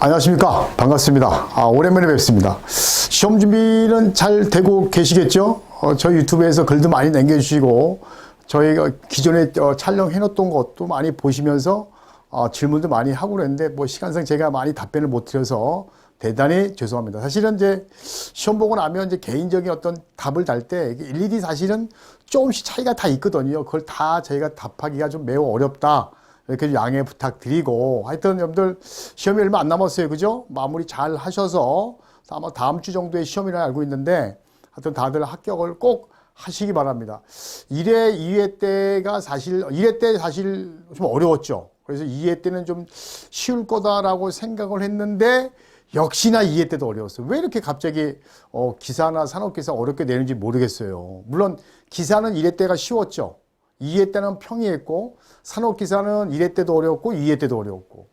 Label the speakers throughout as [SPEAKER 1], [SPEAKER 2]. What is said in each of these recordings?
[SPEAKER 1] 안녕하십니까. 반갑습니다. 오랜만에 뵙습니다. 시험 준비는 잘 되고 계시겠죠? 저희 유튜브에서 글도 많이 남겨주시고 저희가 기존에 촬영해 놓던 것도 많이 보시면서 질문도 많이 하고 그랬는데 뭐 시간상 제가 많이 답변을 못 드려서 대단히 죄송합니다. 사실은 이제 시험 보고 나면 이제 개인적인 어떤 답을 달 때 일일이 사실은 조금씩 차이가 다 있거든요. 그걸 다 저희가 답하기가 좀 매우 어렵다. 이렇게 양해 부탁드리고, 하여튼 여러분들 시험이 얼마 안 남았어요. 그죠? 마무리 잘 하셔서 아마 다음 주 정도에 시험이라 알고 있는데, 하여튼 다들 합격을 꼭 하시기 바랍니다. 1회, 2회 때가 사실, 1회 때 사실 좀 어려웠죠. 그래서 2회 때는 좀 쉬울 거다라고 생각을 했는데, 역시나 2회 때도 어려웠어요. 왜 이렇게 갑자기 기사나 산업기사 어렵게 내는지 모르겠어요. 물론 기사는 1회 때가 쉬웠죠. 2회 때는 평이했고, 산업기사는 1회 때도 어려웠고, 2회 때도 어려웠고.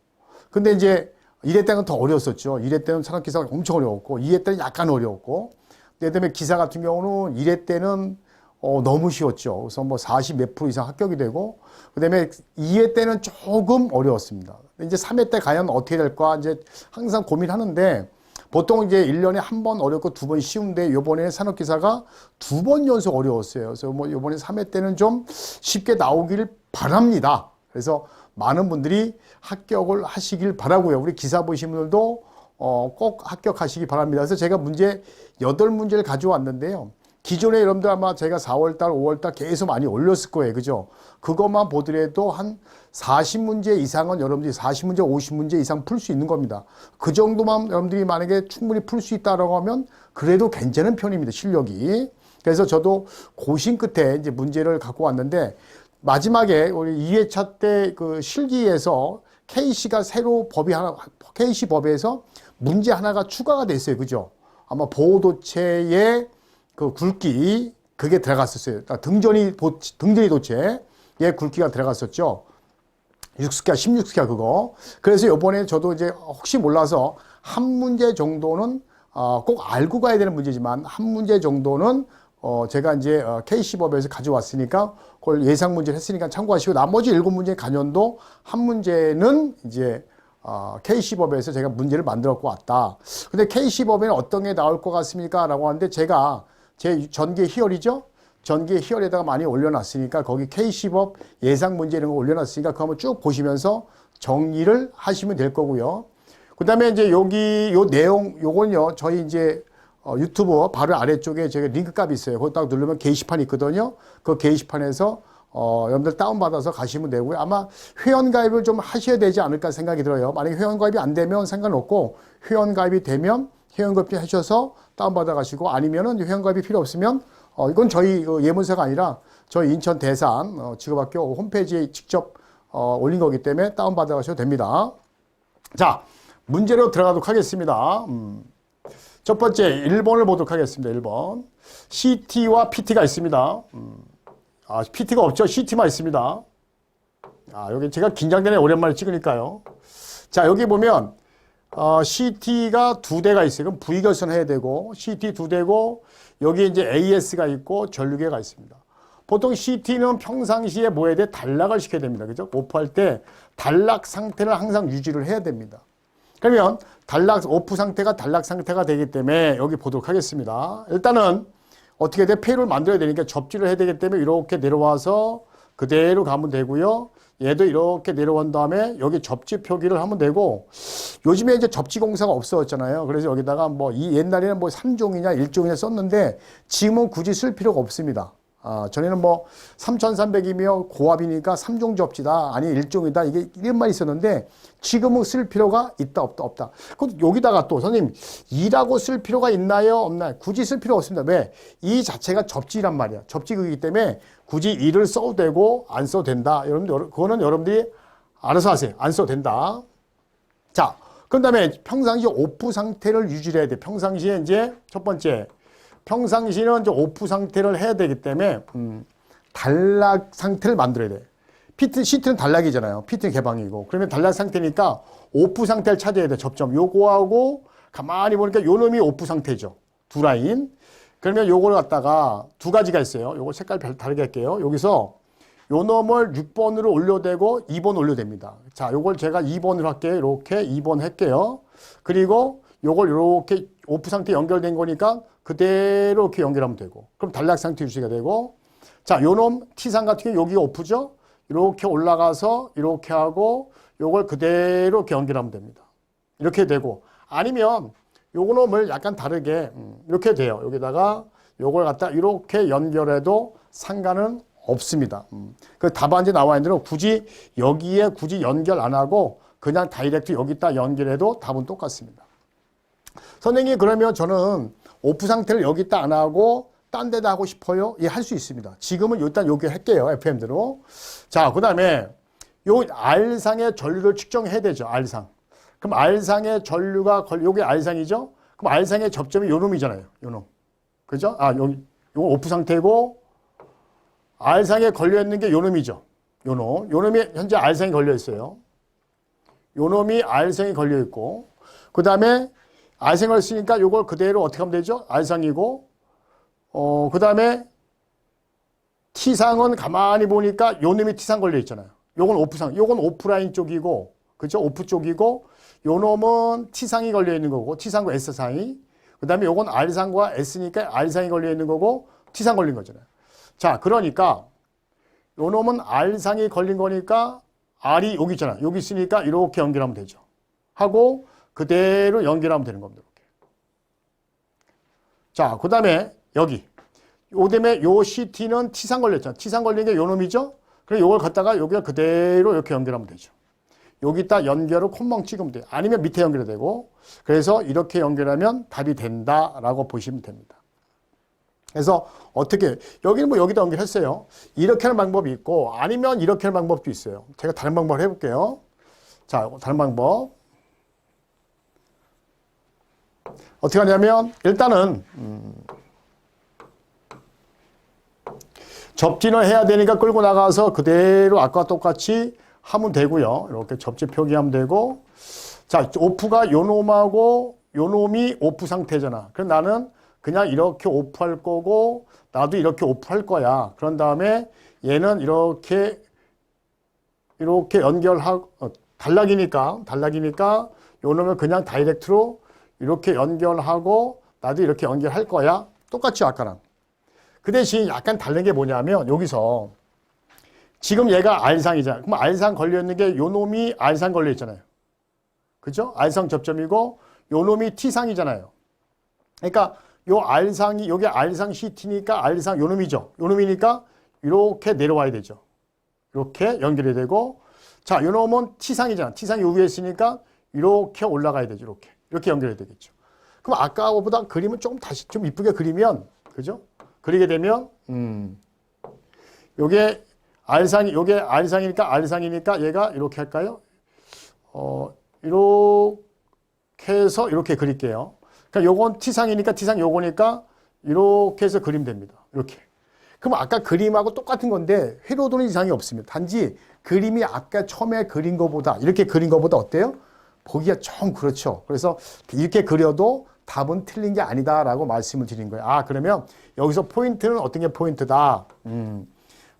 [SPEAKER 1] 근데 이제 1회 때는 더 어려웠었죠. 1회 때는 산업기사가 엄청 어려웠고, 2회 때는 약간 어려웠고. 그다음에 기사 같은 경우는 1회 때는 너무 쉬웠죠. 그래서 뭐 40 몇 프로 이상 합격이 되고, 그다음에 2회 때는 조금 어려웠습니다. 이제 3회 때 과연 어떻게 될까 이제 항상 고민하는데, 보통 이제 1년에 한 번 어렵고 2번 쉬운데 요번에 산업기사가 2번 연속 어려웠어요. 그래서 뭐 요번에 3회 때는 좀 쉽게 나오길 바랍니다. 그래서 많은 분들이 합격을 하시길 바라고요. 우리 기사 보신 분들도 꼭 합격하시기 바랍니다. 그래서 제가 문제 8문제를 가져왔는데요. 기존에 여러분들 아마 제가 4월달, 5월달 계속 많이 올렸을 거예요. 그죠? 그것만 보더라도 한 40문제 이상은 여러분들이 40문제, 50문제 이상 풀 수 있는 겁니다. 그 정도만 여러분들이 만약에 충분히 풀 수 있다라고 하면 그래도 괜찮은 편입니다. 실력이. 그래서 저도 고심 끝에 이제 문제를 갖고 왔는데 마지막에 우리 2회차 때 그 실기에서 KC가 새로 KC 법에서 문제 하나가 추가가 됐어요. 그죠? 아마 보호도체의 그 굵기, 그게 들어갔었어요. 등전이 도체에 굵기가 들어갔었죠. 6스퀘어, 16스퀘어 그거. 그래서 요번에 저도 이제 혹시 몰라서 한 문제 정도는 꼭 알고 가야 되는 문제지만 한 문제 정도는 제가 이제 KC법에서 가져왔으니까 그걸 예상 문제를 했으니까 참고하시고 나머지 7문제 간연도 한 문제는 이제 KC법에서 제가 문제를 만들어 갖고 왔다. 근데 KC법에는 어떤 게 나올 것 같습니까? 라고 하는데 제가 제 전기 희열이죠? 전기 희열에다가 많이 올려놨으니까 거기 KC법 예상 문제 이런 거 올려놨으니까 그거 한번 쭉 보시면서 정리를 하시면 될 거고요. 그 다음에 이제 여기 요 내용, 요건요, 저희 이제 유튜브 바로 아래쪽에 제가 링크 값이 있어요. 거기 딱 누르면 게시판이 있거든요. 그 게시판에서 여러분들 다운받아서 가시면 되고요. 아마 회원가입을 좀 하셔야 되지 않을까 생각이 들어요. 만약에 회원가입이 안 되면 상관없고 회원가입이 되면 회원가입 하셔서 다운받아 가시고 아니면은 회원가입이 필요 없으면 이건 저희 예문서가 아니라 저희 인천 대산 직업학교 홈페이지에 직접 올린 거기 때문에 다운받아 가셔도 됩니다. 자, 문제로 들어가도록 하겠습니다. 첫 번째 1번을 보도록 하겠습니다. 1번. CT와 PT가 있습니다. PT가 없죠. CT만 있습니다. 여기 제가 긴장되네. 오랜만에 찍으니까요. 자, 여기 보면 CT가 2대가 있어요. 그럼 V결선 해야 되고 CT 2대고 여기 이제 AS가 있고 전류계가 있습니다. 보통 CT는 평상시에 뭐 해야 돼? 단락을 시켜야 됩니다. 그죠? 오프할 때 단락 상태를 항상 유지를 해야 됩니다. 그러면 오프 상태가 단락 상태가 되기 때문에 여기 보도록 하겠습니다. 일단은 어떻게 돼? 페이를 만들어야 되니까 접지를 해야 되기 때문에 이렇게 내려와서 그대로 가면 되고요. 얘도 이렇게 내려온 다음에 여기 접지 표기를 하면 되고 요즘에 이제 접지 공사가 없어졌잖아요. 그래서 여기다가 뭐 옛날에는 뭐 3종이냐 1종이냐 썼는데 지금은 굳이 쓸 필요가 없습니다. 전에는 뭐 3300이면 고압이니까 3종 접지다 아니 1종이다 이게 이런 말이 있었는데 지금은 쓸 필요가 있다 없다. 그럼 여기다가 또 선생님 2라고 쓸 필요가 있나요 없나요? 굳이 쓸 필요 없습니다. 왜? 이 자체가 접지란 말이야. 접지이기 때문에 굳이 2를 써도 되고 안 써도 된다. 여러분들 그거는 여러분들이 알아서 하세요. 안 써도 된다. 자, 그 다음에 평상시 오프 상태를 유지해야 돼. 평상시에 이제 첫 번째 평상시는 이제 오프 상태를 해야 되기 때문에 단락 상태를 만들어야 돼. CT는 단락이잖아요. PT는 개방이고. 그러면 단락 상태니까 오프 상태를 찾아야 돼. 접점. 요거하고 가만히 보니까 요 놈이 오프 상태죠. 두 라인. 그러면 요걸 갖다가 두 가지가 있어요. 요거 색깔 다르게 할게요. 여기서 요 놈을 6번으로 올려대고 2번 올려댑니다. 자, 요걸 제가 2번으로 할게요. 이렇게 2번 할게요. 그리고 요걸 이렇게 오프 상태 연결된 거니까 그대로 이렇게 연결하면 되고, 그럼 단락 상태 유지가 되고, 자, 요놈 T상 같은 경우 여기가 오프죠? 이렇게 올라가서 이렇게 하고 요걸 그대로 이렇게 연결하면 됩니다. 이렇게 되고, 아니면 요놈을 약간 다르게 이렇게 돼요. 여기다가 요걸 갖다 이렇게 연결해도 상관은 없습니다. 그 답안지 나와 있는 대로 굳이 여기에 굳이 연결 안 하고 그냥 다이렉트 여기다 연결해도 답은 똑같습니다. 선생님, 그러면 저는 오프 상태를 여기다 안 하고 딴 데다 하고 싶어요? 예, 할 수 있습니다. 지금은 일단 여기 할게요. FM대로. 자, 그 다음에 요 R상의 전류를 측정해야 되죠. R상. 그럼 R상의 전류가, 요게 R상이죠? 그럼 R상의 접점이 요 놈이잖아요. 요 놈. 그죠? 아, 요 오프 상태고, R상에 걸려있는 게 요 놈이죠. 요 놈. 요 놈이 현재 R상에 걸려있어요. 요 놈이 R상에 걸려있고, 그 다음에 R상에 걸렸으니까 요걸 그대로 어떻게 하면 되죠? R상이고, 그 다음에 T상은 가만히 보니까 요 놈이 T상 걸려있잖아요. 요건 오프상, 요건 오프라인 쪽이고, 그죠? 오프 쪽이고, 요 놈은 T상이 걸려있는 거고, T상과 S상이. 그 다음에 요건 R상과 S니까 R상이 걸려있는 거고, T상 걸린 거잖아요. 자, 그러니까 요 놈은 R상이 걸린 거니까 R이 여기 있잖아요. 여기 있으니까 이렇게 연결하면 되죠. 하고 그대로 연결하면 되는 겁니다. 이렇게. 자, 그 다음에 여기. 요 다음에 요 CT는 T상 걸렸잖아요. T상 걸린 게 요 놈이죠. 그래서 요걸 갖다가 여기가 그대로 이렇게 연결하면 되죠. 여기다 연결을 콧멍 찍으면 돼요. 아니면 밑에 연결이 되고. 그래서 이렇게 연결하면 답이 된다라고 보시면 됩니다. 그래서 어떻게, 여기는 뭐 여기다 연결했어요. 이렇게 하는 방법이 있고, 아니면 이렇게 하는 방법도 있어요. 제가 다른 방법을 해볼게요. 자, 다른 방법. 어떻게 하냐면, 일단은, 접진을 해야 되니까 끌고 나가서 그대로 아까와 똑같이 하면 되고요. 이렇게 접지 표기하면 되고. 자, 오프가 요 놈하고 요 놈이 오프 상태잖아. 그럼 나는 그냥 이렇게 오프할 거고, 나도 이렇게 오프할 거야. 그런 다음에 얘는 이렇게 연결하고, 단락이니까 요 놈을 그냥 다이렉트로 이렇게 연결하고, 나도 이렇게 연결할 거야. 똑같죠, 아까랑. 그 대신 약간 다른 게 뭐냐면, 여기서 지금 얘가 R상이잖아요. 그럼 R상 걸려있는 게 요 놈이 R상 걸려있잖아요. 그죠? R상 접점이고, 요 놈이 T상이잖아요. 그러니까 요 R상이, 요게 R상 CT니까 R상 요 놈이죠. 요 놈이니까 이렇게 내려와야 되죠. 이렇게 연결이 되고, 자, 요 놈은 T상이잖아. T상이 요 위에 있으니까 이렇게 올라가야 되죠. 이렇게 연결이 되겠죠. 그럼 아까보다 그림을 조금 다시 좀 이쁘게 그리면, 그죠? 그리게 되면, 요게 R상이니까 얘가 이렇게 할까요? 이렇게 해서 이렇게 그릴게요. 그러니까 요건 T상이니까 T상 요거니까 이렇게 해서 그리면 됩니다. 이렇게. 그럼 아까 그림하고 똑같은 건데 회로 도는 이상이 없습니다. 단지 그림이 아까 처음에 그린 거보다 이렇게 그린 거보다 어때요? 보기가 좀 그렇죠. 그래서 이렇게 그려도 답은 틀린 게 아니다라고 말씀을 드린 거예요. 아, 그러면 여기서 포인트는 어떤 게 포인트다?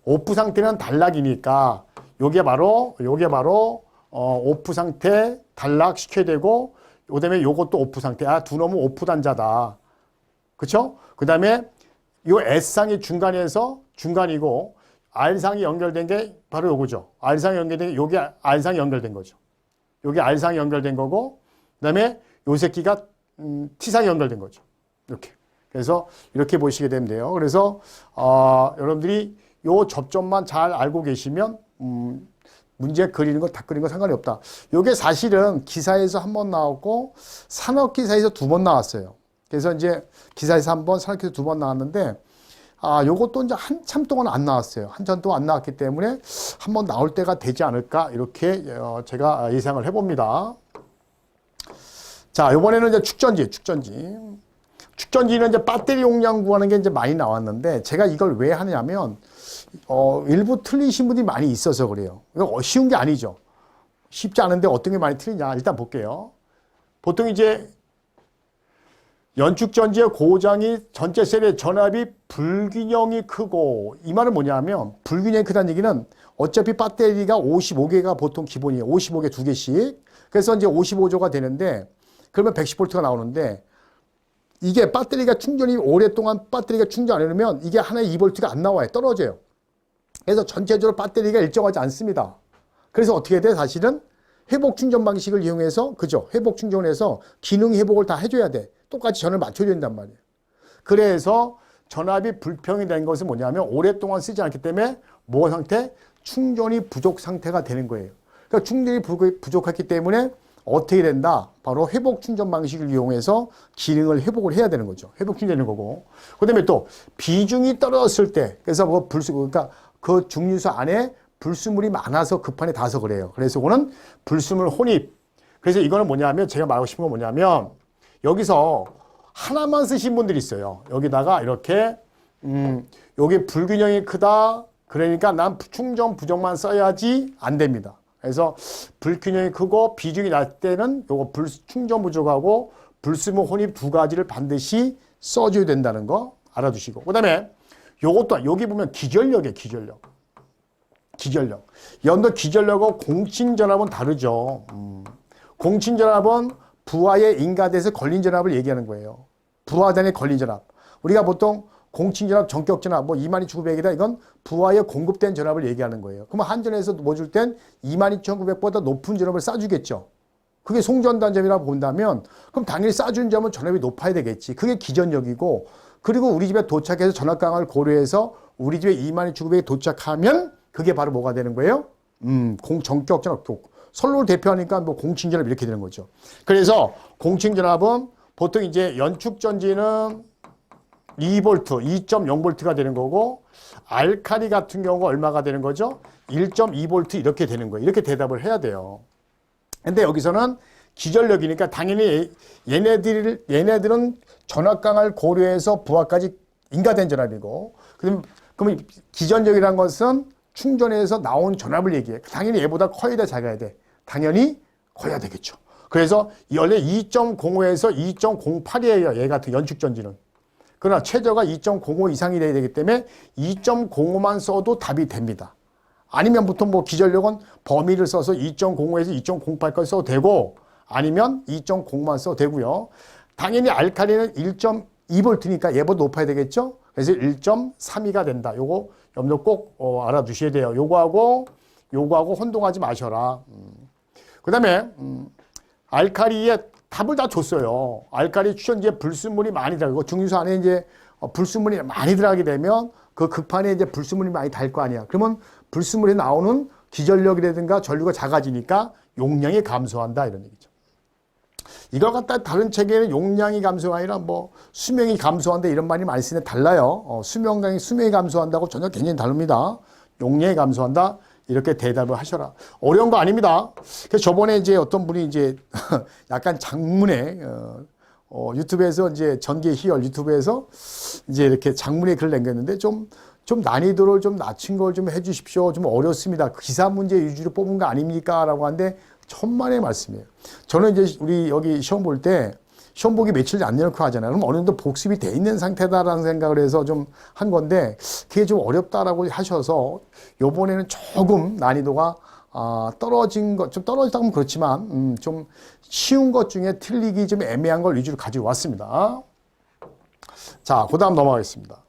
[SPEAKER 1] 오프 상태는 단락이니까 요게 바로 오프 상태 단락 시켜야 되고, 그다음에 요것도 오프 상태. 아, 두 놈은 오프 단자다. 그쵸? 그 다음에 요 S상이 중간이고, R상이 연결된 게 바로 요거죠. R상이 연결된 게, 요게 R상이 연결된 거죠. 요게 R상이 연결된 거고, 그 다음에 요 새끼가 T상이 연결된 거죠. 이렇게. 그래서 이렇게 보시게 되면 돼요. 그래서, 여러분들이 요 접점만 잘 알고 계시면, 문제 그리는 거 다 그리는 거 상관이 없다. 요게 사실은 기사에서 한 번 나왔고 산업기사에서 2번 나왔어요. 그래서 이제 기사에서 한 번, 산업기사에서 2번 나왔는데, 요것도 이제 한참 동안 안 나왔어요. 한참 동안 안 나왔기 때문에 한 번 나올 때가 되지 않을까 이렇게 제가 예상을 해봅니다. 자, 이번에는 이제 축전지는 이제 배터리 용량 구하는 게 이제 많이 나왔는데, 제가 이걸 왜 하냐면 일부 틀리신 분들이 많이 있어서 그래요. 이거 쉬운 게 아니죠. 쉽지 않은데 어떤 게 많이 틀리냐. 일단 볼게요. 보통 이제 연축전지의 고장이 전체 셀의 전압이 불균형이 크고, 이 말은 뭐냐면 불균형이 크다는 얘기는 어차피 배터리가 55개가 보통 기본이에요. 55개 2개씩. 그래서 이제 55조가 되는데 그러면 110V가 나오는데 이게 배터리가 충전이 오랫동안 배터리가 충전 안 해놓으면 이게 하나의 2V가 안 나와요. 떨어져요. 그래서 전체적으로 배터리가 일정하지 않습니다. 그래서 어떻게 돼? 사실은 회복 충전 방식을 이용해서, 그죠? 회복 충전해서 기능 회복을 다 해줘야 돼. 똑같이 전을 맞춰줘야 된단 말이에요. 그래서 전압이 불평이 된 것은 뭐냐면 오랫동안 쓰지 않기 때문에 뭐 상태? 충전이 부족 상태가 되는 거예요. 그러니까 충전이 부족했기 때문에 어떻게 된다? 바로 회복 충전 방식을 이용해서 기능을 회복을 해야 되는 거죠. 회복 충전되는 거고. 그 다음에 또 비중이 떨어졌을 때, 그래서 뭐 그러니까 그 중류소 안에 불순물이 많아서 급한에 닿아서 그래요. 그래서 이거는 불순물 혼입. 그래서 이거는 뭐냐면 제가 말하고 싶은 건 뭐냐면 여기서 하나만 쓰신 분들이 있어요. 여기다가 이렇게 여기 불균형이 크다. 그러니까 난 충전 부족만 써야지 안 됩니다. 그래서 불균형이 크고 비중이 낮을 때는 요거 충전 부족하고 불순물 혼입 두 가지를 반드시 써줘야 된다는 거 알아두시고. 그 다음에 요것도 여기 보면 기전력이에요. 기전력. 연도 기전력하고 공칭전압은 다르죠. 공칭전압은 부하에 인가돼서 걸린 전압을 얘기하는 거예요. 부하단에 걸린 전압. 우리가 보통 공칭전압, 전격전압, 뭐 22,900이다. 이건 부하에 공급된 전압을 얘기하는 거예요. 그럼 한전에서 뭐 줄 땐 22,900보다 높은 전압을 쏴주겠죠. 그게 송전단점이라고 본다면 그럼 당연히 쏴주는 점은 전압이 높아야 되겠지. 그게 기전력이고, 그리고 우리 집에 도착해서 전압 강화를 고려해서 우리 집에 22,900에 도착하면 그게 바로 뭐가 되는 거예요? 전격전압. 선로를 대표하니까 뭐 공칭전압 이렇게 되는 거죠. 그래서 공칭전압은 보통 이제 연축전지는 2V, 2.0V가 되는 거고, 알카리 같은 경우가 얼마가 되는 거죠? 1.2V 이렇게 되는 거예요. 이렇게 대답을 해야 돼요. 근데 여기서는 기전력이니까 당연히 얘네들은 전압 강화를 고려해서 부하까지 인가된 전압이고, 그러면 기전력이라는 것은 충전해서 나온 전압을 얘기해. 당연히 얘보다 커야 돼, 작아야 돼? 당연히 커야 되겠죠. 그래서 원래 2.05에서 2.08이에요. 얘 같은 연축전지는. 그러나 최저가 2.05 이상이 돼야 되기 때문에 2.05만 써도 답이 됩니다. 아니면 보통 뭐 기전력은 범위를 써서 2.05에서 2.08까지 써도 되고, 아니면 2.0만 써도 되고요. 당연히 알칼리는 1.2V니까 얘보다 높아야 되겠죠. 그래서 1.32가 된다. 요거 염려 꼭 알아두셔야 돼요. 요거하고 혼동하지 마셔라. 그 다음에 알칼리의 답을 다 줬어요. 알칼리 추천지에 불순물이 많이 들어가고 중류소 안에 이제 불순물이 많이 들어가게 되면 그 극판에 이제 불순물이 많이 달 거 아니야. 그러면 불순물이 나오는 기전력이라든가 전류가 작아지니까 용량이 감소한다 이런 얘기죠. 이걸 갖다 다른 책에는 용량이 감소가 아니라 뭐 수명이 감소한다 이런 말이 많이 쓰는데 달라요. 수명이 감소한다고 전혀 굉장히 다릅니다. 용량이 감소한다. 이렇게 대답을 하셔라. 어려운 거 아닙니다. 그래서 저번에 이제 어떤 분이 이제 약간 장문에 유튜브에서 이제 전기 희열 유튜브에서 이제 이렇게 장문에 글을 남겼는데 좀 난이도를 좀 낮춘 걸 좀 해주십시오. 좀 어렵습니다. 기사 문제 위주로 뽑은 거 아닙니까? 라고 하는데 천만의 말씀이에요. 저는 이제 우리 여기 시험 볼 때 시험 보기 며칠 안 내놓고 하잖아요. 그럼 어느 정도 복습이 돼 있는 상태다라는 생각을 해서 좀 한 건데 그게 좀 어렵다라고 하셔서 요번에는 조금 난이도가 떨어진 것, 좀 떨어졌다면 그렇지만 좀 쉬운 것 중에 틀리기 좀 애매한 걸 위주로 가지고 왔습니다. 자, 그 다음 넘어가겠습니다.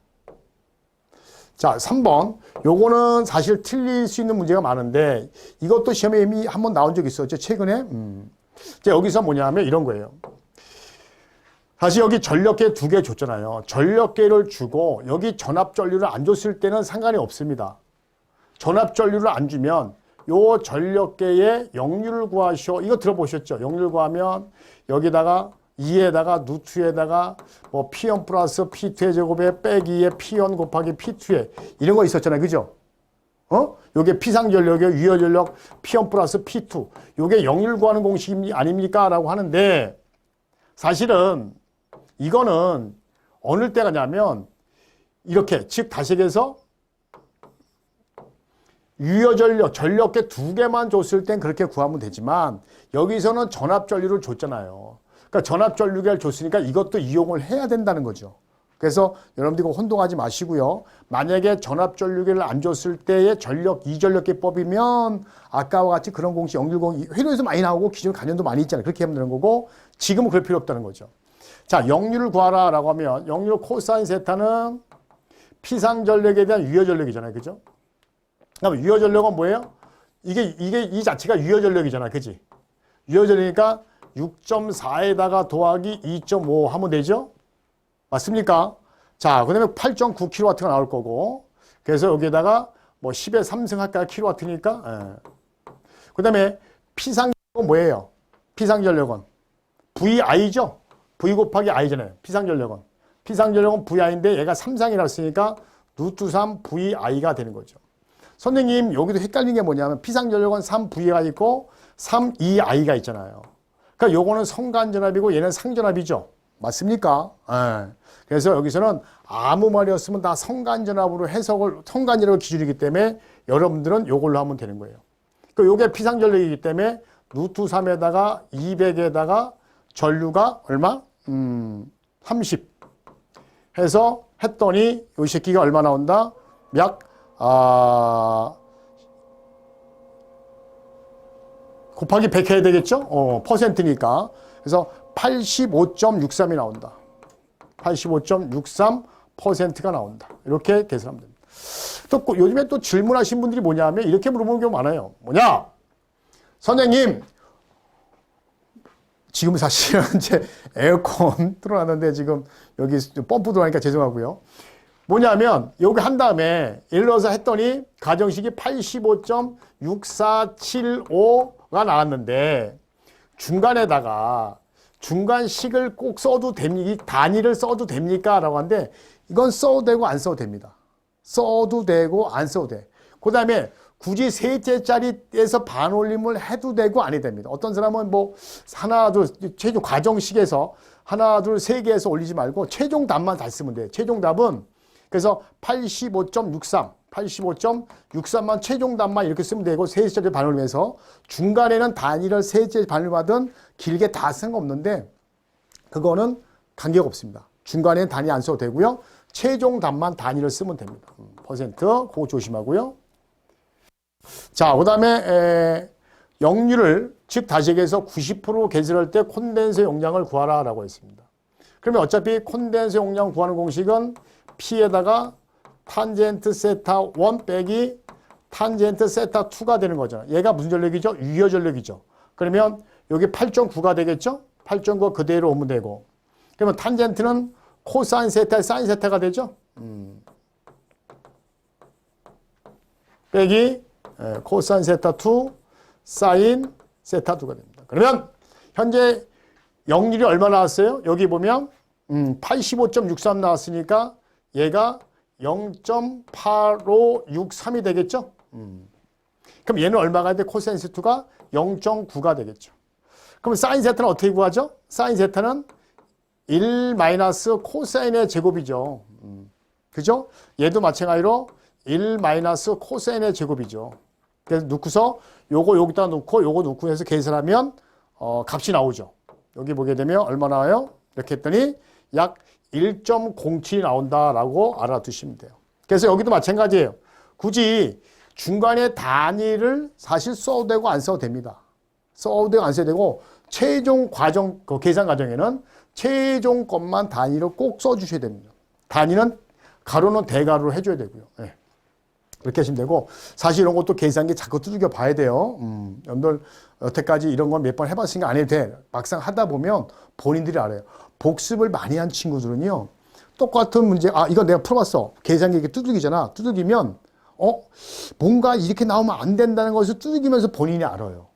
[SPEAKER 1] 자, 3번. 요거는 사실 틀릴 수 있는 문제가 많은데 이것도 시험에 이미 한번 나온 적이 있었죠. 최근에. 자, 여기서 뭐냐면 이런 거예요. 사실 여기 전력계 2개 줬잖아요. 전력계를 주고 여기 전압전류를 안 줬을 때는 상관이 없습니다. 전압전류를 안 주면 요 전력계의 역률을 구하시오. 이거 들어보셨죠? 역률 구하면 여기다가 2에다가 누트에다가 뭐 P1 플러스 P2의 제곱에 빼기에 P1 곱하기 P2에 이런 거 있었잖아요. 그죠? 요게 피상전력의 유효전력 P1 플러스 P2. 요게 역률 구하는 공식이 아닙니까? 라고 하는데 사실은 이거는 어느 때가냐면 이렇게 즉 다시 얘기해서 유효전력, 전력계 2개만 줬을 땐 그렇게 구하면 되지만 여기서는 전압전류를 줬잖아요. 그러니까 전압전류계를 줬으니까 이것도 이용을 해야 된다는 거죠. 그래서 여러분들 이거 혼동하지 마시고요. 만약에 전압전류계를 안 줬을 때의 전력, 이전력계법이면 아까와 같이 그런 공식 010 회로에서 많이 나오고 기존 간연도 많이 있잖아요. 그렇게 하면 되는 거고 지금은 그럴 필요 없다는 거죠. 자, 역류를 구하라 라고 하면 역류 코사인 세타는 피상전력에 대한 유효전력이잖아요. 그죠? 그럼 유효전력은 뭐예요? 이 자체가 유효전력이잖아. 그지? 유효전력이니까 6.4에다가 더하기 2.5 하면 되죠? 맞습니까? 자, 그 다음에 8.9kW가 나올 거고, 그래서 여기에다가 뭐 10의 3승 할까요? kW니까. 예. 그 다음에 피상전력은 뭐예요? 피상전력은 VI죠? V 곱하기 I잖아요. 피상전력은. 피상전력은 VI인데 얘가 3상이라고 했으니까 루트 3 VI가 되는 거죠. 선생님, 여기도 헷갈린 게 뭐냐면 피상전력은 3V가 있고 3EI가 있잖아요. 그러니까 요거는 성간전압이고 얘는 상전압이죠. 맞습니까? 예. 그래서 여기서는 아무 말이 없으면 다 성간전압으로 성간전압을 기준이기 때문에 여러분들은 요걸로 하면 되는 거예요. 그 요게 피상전력이기 때문에 루트 3에다가 200에다가 전류가 얼마? 30 해서 했더니 요 새끼가 얼마 나온다? 약 곱하기 100 해야 되겠죠? 퍼센트니까. 그래서 85.63이 나온다. 85.63%가 나온다. 이렇게 계산하면 됩니다. 또 요즘에 또 질문하신 분들이 뭐냐면 이렇게 물어보는 경우 많아요. 뭐냐? 선생님, 지금 사실은 이제 에어컨 틀어놨는데 지금 여기 펌프 들어가니까 죄송하고요. 뭐냐면 여기 한 다음에 예를 들어서 했더니 가정식이 85.6475가 나왔는데 중간에다가 중간식을 꼭 써도 됩니까? 단위를 써도 됩니까? 라고 하는데 이건 써도 되고 안 써도 됩니다. 써도 되고 안 써도 돼. 그 다음에 굳이 셋째짜리에서 반올림을 해도 되고 안 해도 됩니다. 어떤 사람은 뭐 하나, 둘, 최종 가정식에서 하나, 둘, 세 개에서 올리지 말고 최종 답만 다 쓰면 돼요. 최종 답은 그래서 85.63만 최종 답만 이렇게 쓰면 되고 셋째짜리 반올림해서 중간에는 단위를 셋째 반올림하든 길게 다 쓴 거 없는데 그거는 관계가 없습니다. 중간에는 단위 안 써도 되고요. 최종 답만 단위를 쓰면 됩니다. 퍼센트 그거 조심하고요. 자, 그 다음에 역류를 즉 다시 얘기해서 90% 개설할 때 콘덴서 용량을 구하라 라고 했습니다. 그러면 어차피 콘덴서 용량 구하는 공식은 P에다가 탄젠트 세타 1 빼기 탄젠트 세타 2가 되는 거잖아요. 얘가 무슨 전력이죠? 유효 전력이죠. 그러면 여기 8.9가 되겠죠? 8.9가 그대로 오면 되고. 그러면 탄젠트는 코사인 세타, 사인 세타가 되죠? 빼기 코사인 세타 2, 사인 세타 2가 됩니다. 그러면 현재 역률이 얼마 나왔어요? 여기 보면 85.63 나왔으니까 얘가 0.8563이 되겠죠? 그럼 얘는 얼마가 돼? 코사인 세타가 0.9가 되겠죠. 그럼 사인 세타는 어떻게 구하죠? 사인 세타는 1 마이너스 코사인의 제곱이죠. 그죠? 얘도 마찬가지로 1 마이너스 코사인의 제곱이죠. 그래서 넣고서 요거 여기다 넣고 요거 넣고 해서 계산하면 값이 나오죠. 여기 보게 되면 얼마 나와요? 이렇게 했더니 약 1.07이 나온다라고 알아두시면 돼요. 그래서 여기도 마찬가지예요. 굳이 중간에 단위를 사실 써도 되고 안 써도 됩니다. 써도 되고 안 써도 되고 최종 과정, 그 계산 과정에는 최종 것만 단위로 꼭 써주셔야 됩니다. 단위는 가로는 대가로로 해줘야 되고요. 네. 그렇게 하시면 되고 사실 이런 것도 계산기 자꾸 두들겨 봐야 돼요. 여러분들 여태까지 이런 건 몇 번 해봤으니까 안 해도 돼. 막상 하다 보면 본인들이 알아요. 복습을 많이 한 친구들은요. 똑같은 문제, 이거 내가 풀어봤어. 계산기 이렇게 두들기잖아. 두들기면 뭔가 이렇게 나오면 안 된다는 것을 두들기면서 본인이 알아요.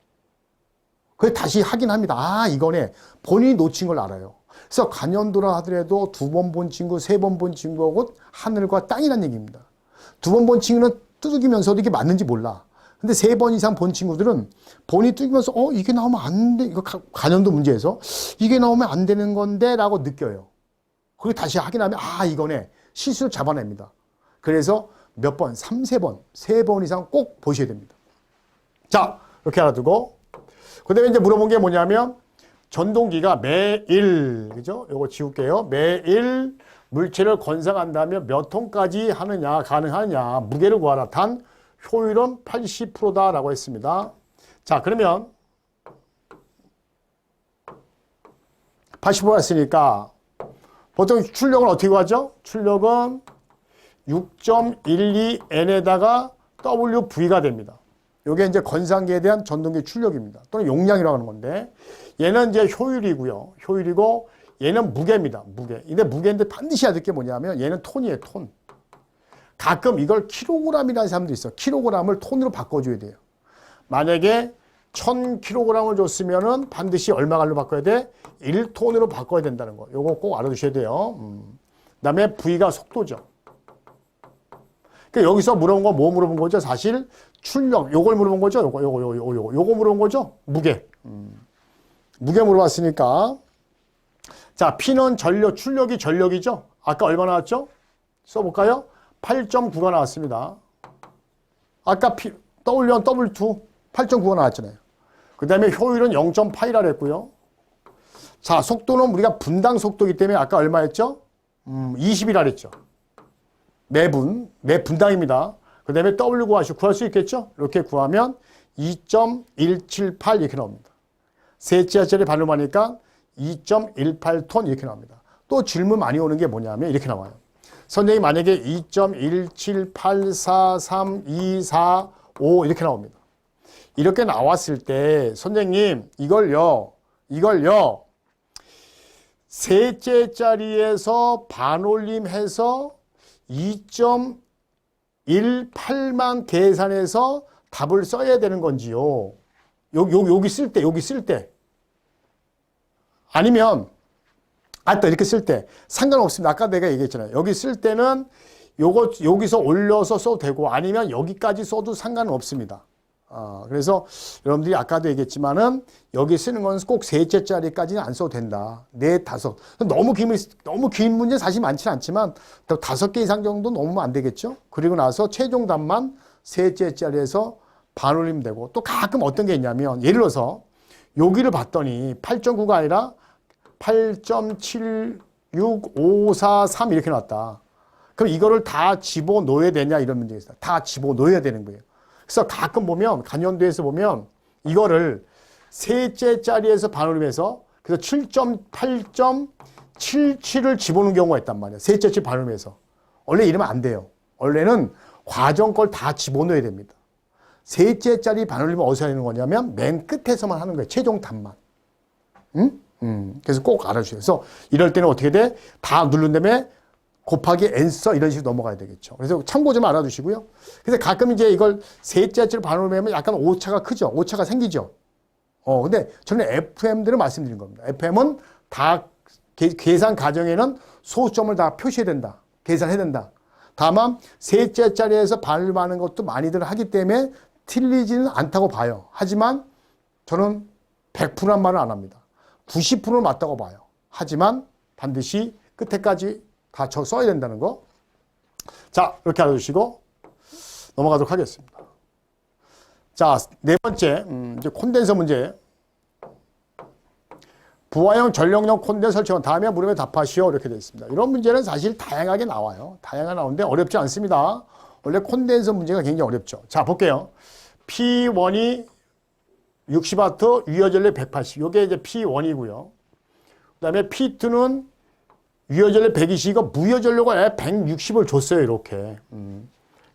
[SPEAKER 1] 그래서 다시 하긴 합니다. 이거네. 본인이 놓친 걸 알아요. 그래서 간연도라 하더라도 2번 본 친구, 3번 본 친구하고 하늘과 땅이라는 얘기입니다. 2번 본 친구는 두들기면서도 이게 맞는지 몰라. 근데 3번 이상 본 친구들은 본인이 두들기면서 이게 나오면 안 돼. 이거 간연도 문제에서 이게 나오면 안 되는 건데 라고 느껴요. 그리고 다시 확인하면 이거네. 실수를 잡아냅니다. 그래서 몇 번, 3, 3번 이상 꼭 보셔야 됩니다. 자, 이렇게 알아두고 그 다음에 이제 물어본 게 뭐냐면 전동기가 매일, 그죠? 요거 지울게요. 매일 물체를 건상한다면 몇 톤까지 하느냐, 가능하느냐, 무게를 구하라. 단 효율은 80%다라고 했습니다. 자, 그러면 80% 했으니까 보통 출력은 어떻게 구하죠? 출력은 6.12N에다가 WV가 됩니다. 이게 이제 건상기에 대한 전동기 출력입니다. 또는 용량이라고 하는 건데, 얘는 이제 효율이고요. 효율이고, 얘는 무게입니다. 무게. 근데 무게인데 반드시 해야 될 게 뭐냐면, 얘는 톤이에요, 톤. 가끔 이걸 킬로그램이라는 사람도 있어. 킬로그램을 톤으로 바꿔줘야 돼요. 만약에 1000kg을 줬으면은 반드시 얼마 갈로 바꿔야 돼? 1톤으로 바꿔야 된다는 거. 요거 꼭 알아두셔야 돼요. 그 다음에 V가 속도죠. 그러니까 여기서 물어본 거 뭐 물어본 거죠? 사실 출력, 요걸 물어본 거죠? 요거 물어본 거죠? 무게. 무게 물어봤으니까. 자, P는 전력, 출력이 전력이죠? 아까 얼마 나왔죠? 써볼까요? 8.9가 나왔습니다. 아까 W1, W2 8.9가 나왔잖아요. 그 다음에 효율은 0.8이라 그랬고요. 자, 속도는 우리가 분당 속도이기 때문에 아까 얼마였죠? 20이라 그랬죠. 매 분당입니다. 그 다음에 W 구할 수 있겠죠? 이렇게 구하면 2.178 이렇게 나옵니다. 셋째짜리 반응하니까 2.18톤 이렇게 나옵니다. 또 질문 많이 오는 게 뭐냐면 이렇게 나와요. 선생님 만약에 2.1784324 이렇게 나옵니다. 이렇게 나왔을 때 선생님 이걸요 셋째 반올림해서 2.18만 계산해서 답을 써야 되는 건지요. 여기 쓸 때. 아니면, 또 이렇게 쓸 때. 상관없습니다. 아까 내가 얘기했잖아요. 여기 쓸 때는 여기서 올려서 써도 되고, 아니면 여기까지 써도 상관은 없습니다. 그래서 여러분들이 아까도 얘기했지만은 여기 쓰는 건 꼭 셋째짜리까지는 안 써도 된다. 네, 다섯. 너무 긴 문제 사실 많지는 않지만 5개 이상 정도 넘으면 안 되겠죠. 그리고 나서 최종 답만 셋째짜리에서 반올리면 되고 또 가끔 어떤 게 있냐면 예를 들어서 여기를 봤더니 8.9가 아니라 8.76543 이렇게 나왔다. 그럼 이거를 다 집어넣어야 되냐 이런 문제가 있어요. 다 집어넣어야 되는 거예요. 그래서 가끔 보면 간연도에서 보면 이거를 셋째짜리에서 반올림해서 그래서 7.8.77을 집어넣는 경우가 있단 말이에요. 셋째짜리 반올림해서. 원래 이러면 안 돼요. 원래는 과정 걸 다 집어넣어야 됩니다. 셋째짜리 반올림은 어디서 하는 거냐면 맨 끝에서만 하는 거예요. 최종 답만. 그래서 꼭 알아주세요. 그래서 이럴 때는 어떻게 돼? 다 누른 다음에 곱하기 n써 이런 식으로 넘어가야 되겠죠. 그래서 참고 좀 알아두시고요. 그래서 가끔 이제 이걸 셋째째로 반올림하면 약간 오차가 크죠. 오차가 생기죠. 근데 저는 FM들을 말씀드린 겁니다. FM은 다 계산 과정에는 소수점을 다 표시해야 된다. 계산해야 된다. 다만 셋째짜리에서 반올림하는 것도 많이들 하기 때문에 틀리지는 않다고 봐요. 하지만 저는 100%란 말은 안 합니다. 90%는 맞다고 봐요. 하지만 반드시 끝에까지 다 써야 된다는 거. 자, 이렇게 알아두시고 넘어가도록 하겠습니다. 자, 네 번째, 이제 콘덴서 문제. 부하형 전력용 콘덴서 설치원 다음에 물으면 답하시오. 이렇게 되어 있습니다. 이런 문제는 사실 다양하게 나와요. 다양하게 나오는데 어렵지 않습니다. 원래 콘덴서 문제가 굉장히 어렵죠. 자, 볼게요. P1이 60W, 유효전력 180. 이게 이제 P1이고요. 그 다음에 P2는 유효전력 120이고 무효전력을 160을 줬어요. 이렇게.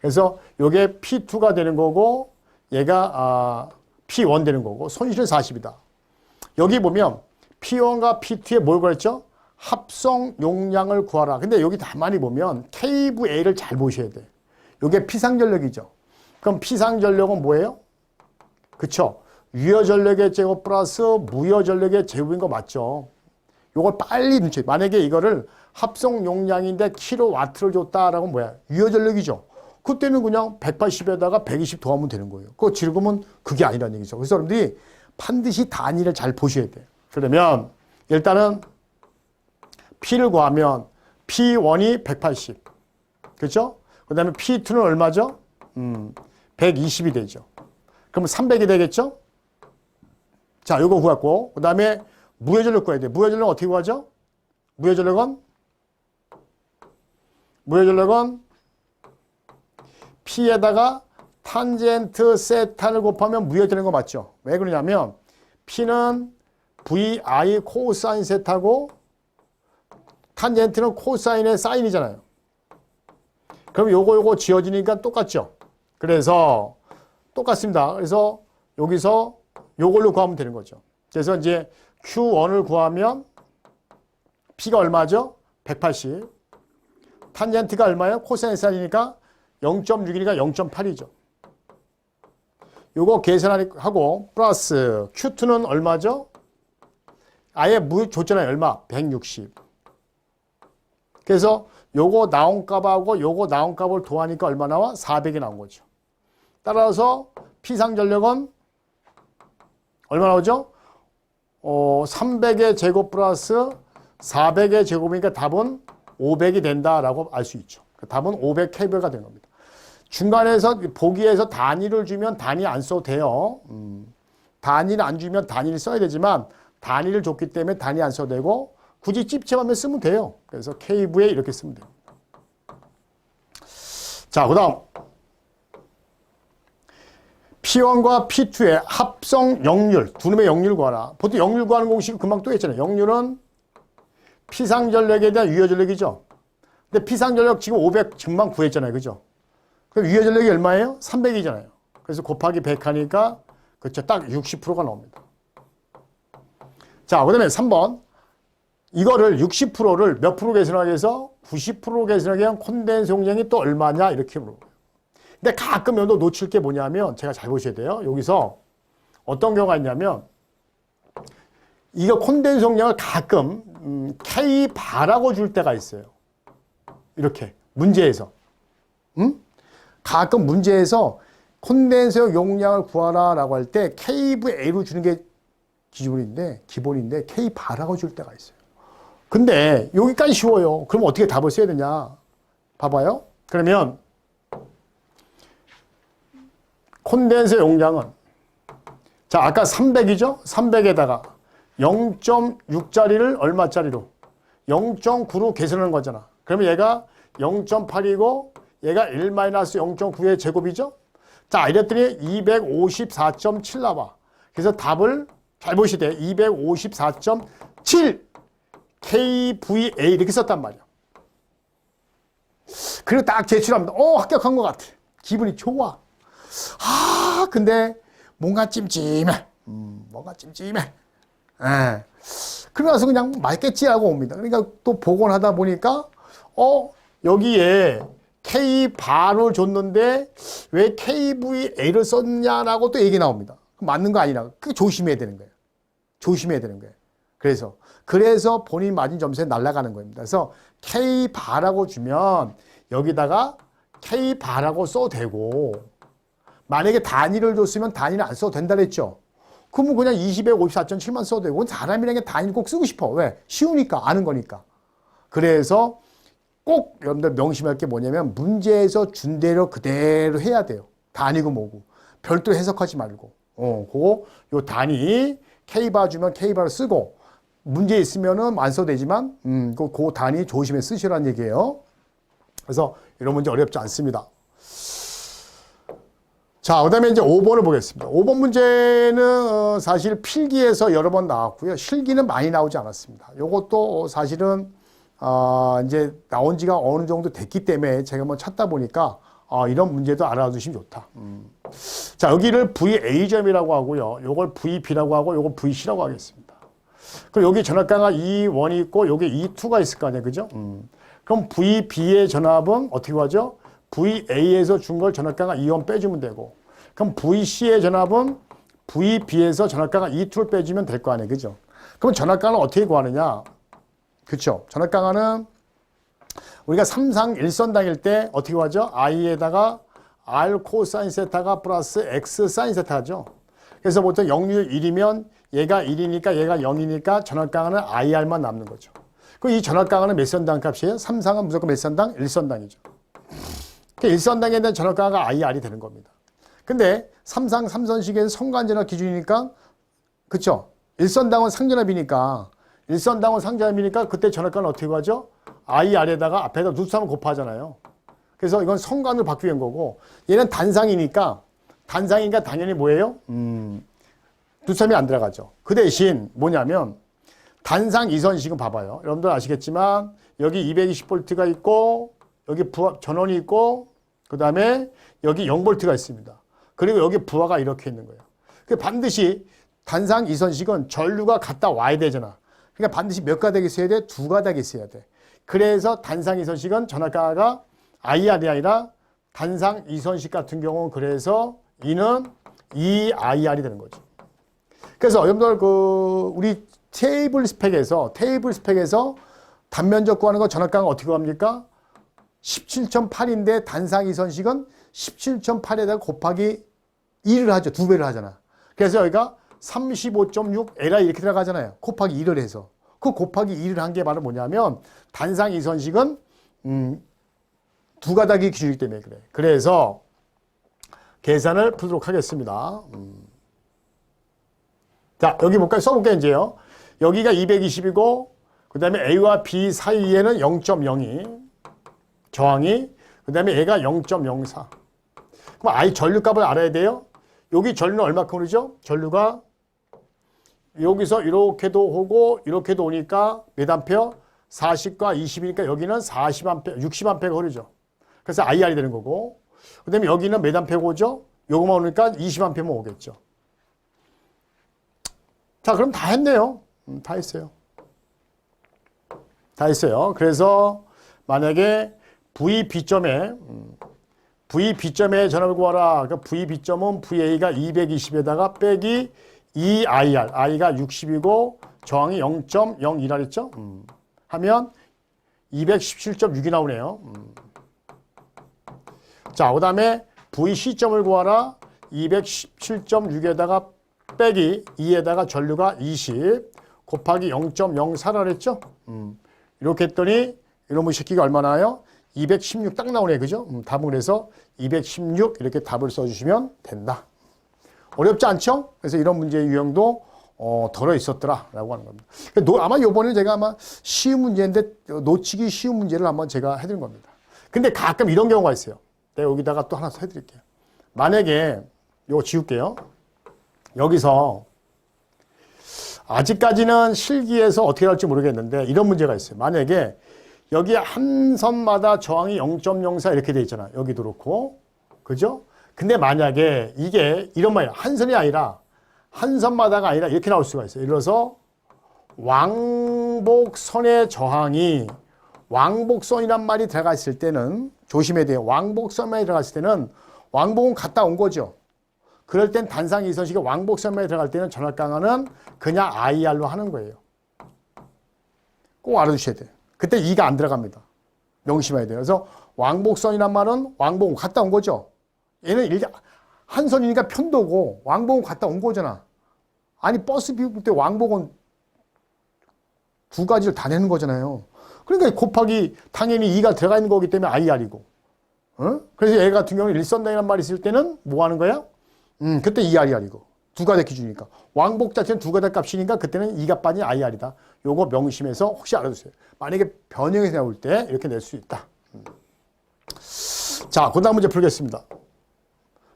[SPEAKER 1] 그래서 이게 P2가 되는 거고 얘가 P1 되는 거고 손실은 40이다. 여기 보면 P1과 P2에 뭘 그랬죠? 합성 용량을 구하라. 근데 여기 가만히 보면 KVA를 잘 보셔야 돼. 이게 피상전력이죠. 그럼 피상전력은 뭐예요? 그쵸? 유효전력의 제곱 플러스 무효전력의 제곱인 거 맞죠? 요걸 빨리 눈치. 만약에 이거를 합성 용량인데 킬로와트를 줬다라고 뭐야? 유효전력이죠. 그때는 그냥 180에다가 120 더하면 되는 거예요. 그거 지금은 그게 아니라는 얘기죠. 그래서 여러분들이 반드시 단위를 잘 보셔야 돼요. 그러면 일단은 P를 구하면 P1이 180. 그렇죠? 그 다음에 P2는 얼마죠? 120이 되죠. 그러면 300이 되겠죠? 자, 요거 구했고 그 다음에 무효전력 구해야 돼. 무효전력 어떻게 구하죠? 무효전력은 무효 전력은 P에다가 탄젠트 세타를 곱하면 무효 되는 거 맞죠? 왜 그러냐면 P는 VI 코사인 세타고 탄젠트는 코사인의 사인이잖아요. 그럼 요거 지어지니까 똑같죠? 그래서 똑같습니다. 그래서 여기서 요걸로 구하면 되는 거죠. 그래서 이제 Q1을 구하면 P가 얼마죠? 180. 탄젠트가 얼마예요? 코사인 사인이니까 0.6이니까 0.8이죠. 요거 계산하고 플러스 Q2는 얼마죠? 아예 줬잖아요. 얼마? 160. 그래서 요거 나온 값하고 요거 나온 값을 더하니까 얼마 나와? 400이 나온 거죠. 따라서 P상전력은 얼마 나오죠? 300의 제곱 플러스 400의 제곱이니까 답은 500이 된다라고 알 수 있죠. 답은 500kV가 된 겁니다. 중간에서 보기에서 단위를 주면 단위 안 써도 돼요. 단위를 안 주면 단위를 써야 되지만 단위를 줬기 때문에 단위 안 써도 되고 굳이 찝찝하면 쓰면 돼요. 그래서 kV에 이렇게 쓰면 돼요. 자, 그 다음 P1과 P2의 합성 역률, 두 놈의 역률 구하라. 보통 역률 구하는 공식은 금방 또 했잖아요. 역률은 P상전력에 대한 유효전력이죠. 근데 P상전력 지금 500 금방 구했잖아요. 그죠? 그럼 유효전력이 얼마예요? 300이잖아요. 그래서 곱하기 100 하니까 그렇죠. 딱 60%가 나옵니다. 자, 그 다음에 3번. 이거를 60%를 몇 프로 계산하기 위해서 90% 계산하기 위한 콘덴스 용량이 또 얼마냐 이렇게 물어봐요. 근데 가끔 여기도 놓칠 게 뭐냐면 제가 잘 보셔야 돼요. 여기서 어떤 경우가 있냐면 이거 콘덴스 용량을 가끔 K바라고 줄 때가 있어요. 이렇게 문제에서. 가끔 문제에서 콘덴서 용량을 구하라 라고 할 때 KVA로 주는 게 기본인데 K바라고 줄 때가 있어요. 근데 여기까지 쉬워요. 그럼 어떻게 답을 써야 되냐? 봐봐요. 그러면 콘덴서 용량은 자, 아까 300이죠? 300에다가 0.6짜리를 얼마짜리로? 0.9로 계산하는 거잖아. 그러면 얘가 0.8이고 얘가 1-0.9의 제곱이죠? 자, 이랬더니 254.7 나와. 그래서 답을 잘 보시야 돼요. 254.7 kVA 이렇게 썼단 말이야. 그리고 딱 제출합니다. 합격한 것 같아. 기분이 좋아. 근데 뭔가 찜찜해. 뭔가 찜찜해. 그러고 나서 그냥 맛있겠지 하고 옵니다. 그러니까 또 복원하다 보니까 여기에 K바를 줬는데 왜 KVA를 썼냐라고 또 얘기 나옵니다. 맞는 거 아니라 그게 조심해야 되는 거예요. 조심해야 되는 거예요. 그래서 본인 맞은 점수에 날아가는 겁니다. 그래서 K바라고 주면 여기다가 K바라고 써도 되고 만약에 단위를 줬으면 단위를 안 써도 된다 그랬죠. 그러면 그냥 20에 54.7만 써도 되고 사람이라는 게 단위를 꼭 쓰고 싶어. 왜? 쉬우니까 아는 거니까. 그래서 꼭 여러분들 명심할 게 뭐냐면 문제에서 준 대로 그대로 해야 돼요. 단위고 뭐고. 별도로 해석하지 말고. 요 단위 K바 주면 K바를 쓰고 문제 있으면은 안 써도 되지만 그 단위 조심해 쓰시라는 얘기예요. 그래서 이런 문제 어렵지 않습니다. 자, 그 다음에 이제 5번을 보겠습니다. 5번 문제는 사실 필기에서 여러 번 나왔고요. 실기는 많이 나오지 않았습니다. 요것도 사실은 이제 나온 지가 어느 정도 됐기 때문에 제가 한번 찾다 보니까 이런 문제도 알아두시면 좋다. 자, 여기를 VA점이라고 하고요. 요걸 VB라고 하고 요걸 VC라고 하겠습니다. 그럼 여기 전압가가 E1이 있고 여기 E2가 있을 거 아니에요. 그죠? 그럼 VB의 전압은 어떻게 하죠? VA에서 준 걸 전압가가 E1 빼주면 되고 그럼 VC의 전압은 VB에서 전압가가 E2를 빼주면 될 거 아니에요. 그죠? 그럼 전압가는 어떻게 구하느냐? 그렇죠. 전압강화는 우리가 3상 1선당일 때 어떻게 하죠? I에다가 R 코사인 세타가 플러스 X 사인 세타죠. 그래서 보통 역률 1이면 얘가 1이니까 얘가 0이니까 전압강화는 IR만 남는 거죠. 그럼 이 전압강화는 몇 선당 값이에요? 3상은 무조건 몇 선당? 1선당이죠. 그 1선당에 대한 전압강화가 IR이 되는 겁니다. 근데 3상 3선식에는 성간전압 기준이니까 그렇죠. 1선당은 상전압이니까 1선당은 상전압이니까 그때 전압가는 어떻게 구하죠? IR에다가 앞에다 누수삼을 곱하잖아요. 그래서 이건 성간으로 바뀌게 된 거고, 얘는 단상이니까 당연히 뭐예요? 누수삼이 안 들어가죠. 그 대신 뭐냐면 단상 이선식은 봐봐요. 여러분들 아시겠지만 여기 220V가 있고 여기 부하 전원이 있고 그 다음에 여기 0V가 있습니다. 그리고 여기 부하가 이렇게 있는 거예요. 반드시 단상 이선식은 전류가 갔다 와야 되잖아. 그러니까 반드시 몇 가닥이 있어야 돼? 두 가닥이 있어야 돼. 그래서 단상 이선식은 전압가가 IR이 아니라 단상 이선식 같은 경우는 그래서 이는 EIR이 되는 거죠. 그래서 여러분들 우리 테이블 스펙에서 단면적 구하는 거 전압가가 어떻게 구합니까? 17.8인데 단상 이선식은 17.8에다가 곱하기 2를 하죠. 2배를 하잖아. 그래서 여기가 35.6 LI 이렇게 들어가잖아요. 곱하기 2를 해서. 그 곱하기 2를 한 게 바로 뭐냐면 단상 이선식은 두 가닥이 기준이기 때문에 그래. 그래서 계산을 풀도록 하겠습니다. 자, 여기 볼까요? 써볼게요, 이제요. 여기가 220이고, 그 다음에 A와 B 사이에는 0.02. 저항이. 그 다음에 얘가 0.04. 그럼 I 전류값을 알아야 돼요. 여기 전류는 얼마큼 오르죠? 전류가 여기서 이렇게도 오고, 이렇게도 오니까 몇 암페어? 40과 20이니까 여기는 40암페어, 60암페어가 흐르죠. 그래서 IR이 되는 거고, 그 다음에 여기는 몇 암페어가 오죠? 요거만 오니까 20암페어만 오겠죠. 자, 그럼 다 했네요. 다 했어요. 다 했어요. 그래서 만약에 VB점에 전압을 구하라. 그러니까 VB점은 VA가 220에다가 빼기 2IR. I가 60이고 저항이 0.02라 그랬죠? 하면 217.6이 나오네요. 자, 그 다음에 VC점을 구하라. 217.6에다가 빼기 2에다가 전류가 20 곱하기 0.04라 그랬죠? 이렇게 했더니 이놈의 새끼가 얼마나요? 216 딱 나오네. 그죠? 답은 그래서 216 이렇게 답을 써주시면 된다. 어렵지 않죠? 그래서 이런 문제의 유형도 덜어 있었더라 라고 하는 겁니다. 아마 요번에 제가 아마 쉬운 문제인데 놓치기 쉬운 문제를 한번 제가 해드린 겁니다. 근데 가끔 이런 경우가 있어요. 내가 여기다가 또 하나 더 해드릴게요. 만약에 요거 지울게요. 여기서 아직까지는 실기에서 어떻게 할지 모르겠는데 이런 문제가 있어요. 만약에 여기 한 선마다 저항이 0.04 이렇게 돼 있잖아. 여기도 그렇고. 그죠? 근데 만약에 이게 이런 말이야. 한 선이 아니라 한 선마다가 아니라 이렇게 나올 수가 있어요. 예를 들어서 왕복선의 저항이 왕복선이란 말이 들어가 있을 때는 조심해야 돼요. 왕복선만이 들어갔을 때는 왕복은 갔다 온 거죠. 그럴 땐 단상 이선식이 왕복선만이 들어갈 때는 전압강화는 그냥 IR로 하는 거예요. 꼭 알아두셔야 돼요. 그때 2가 안 들어갑니다. 명심해야 돼요. 그래서 왕복선이란 말은 왕복은 갔다 온 거죠. 얘는 한 선이니까 편도고 왕복은 갔다 온 거잖아. 아니 버스 비울 때 왕복은 두 가지를 다 내는 거잖아요. 그러니까 곱하기 당연히 2가 들어가 있는 거기 때문에 IR이고. 그래서 얘 같은 경우는 일선당이라는 말이 있을 때는 뭐 하는 거야? 그때 ER이고. 두 가닥 기준이니까. 왕복 자체는 두 가닥 값이니까 그때는 2가 빠진 IR이다. 요거 명심해서 혹시 알아두세요. 만약에 변형해서 나올 때 이렇게 낼 수 있다. 자, 그 다음 문제 풀겠습니다.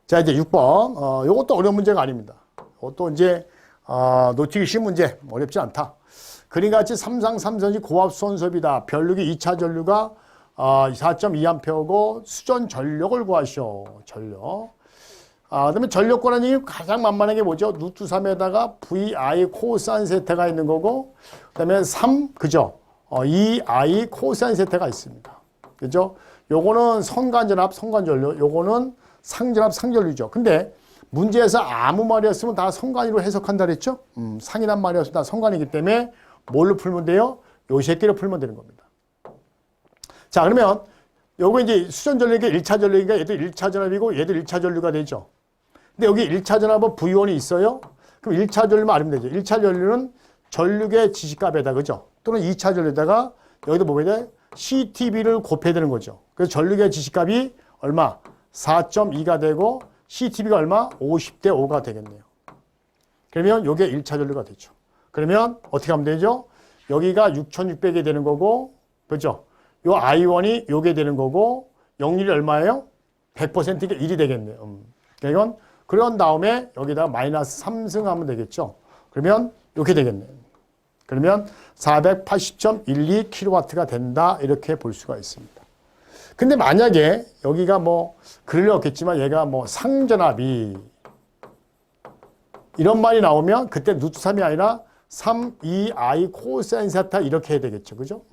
[SPEAKER 1] 자, 이제 6번. 요것도 어려운 문제가 아닙니다. 이것도 이제, 놓치기 쉬운 문제. 어렵지 않다. 그림같이 삼상삼선이 고압수원섭이다. 변력이 2차 전류가 4.2A고 수전 전력을 구하시오. 전력. 그 다음에 전력권한 얘기 가장 만만한 게 뭐죠? 루트 3에다가 VI 코사인 세타가 있는 거고, 그 다음에 3, 그죠? 2I 코사인 세타가 있습니다. 그죠? 요거는 선간전압, 선간전류, 요거는 상전압, 상전류죠. 근데 문제에서 아무 말이었으면 다 선간으로 해석한다 그랬죠? 상이란 말이었으면 다 선간이기 때문에 뭘로 풀면 돼요? 요 새끼로 풀면 되는 겁니다. 자, 그러면 요거 이제 수전 전력이 1차 전력이니까 얘도 1차 전압이고 얘도 1차 전류가 되죠. 근데 여기 1차 전압은 V1이 있어요. 그럼 1차 전류만 알면 되죠. 1차 전류는 전력의 지시값에다, 그죠? 또는 2차 전류에다가 여기도 뭐가 돼? CTB를 곱해야 되는 거죠. 그래서 전력의 지시값이 얼마? 4.2가 되고 CTB가 얼마? 50대 5가 되겠네요. 그러면 요게 1차 전류가 되죠. 그러면 어떻게 하면 되죠? 여기가 6600이 되는 거고, 그죠? 요 I1이 요게 되는 거고 역률이 얼마예요? 100%니까 1이 되겠네요. 이건 그런 다음에 여기다가 마이너스 3승하면 되겠죠. 그러면 이렇게 되겠네요. 그러면 480.12kW가 된다 이렇게 볼 수가 있습니다. 근데 만약에 여기가 뭐 그럴 리 없겠지만 얘가 뭐 상전압이 이런 말이 나오면 그때 루트 3이 아니라 3, 2, I 코사인 세타 이렇게 해야 되겠죠. 그죠?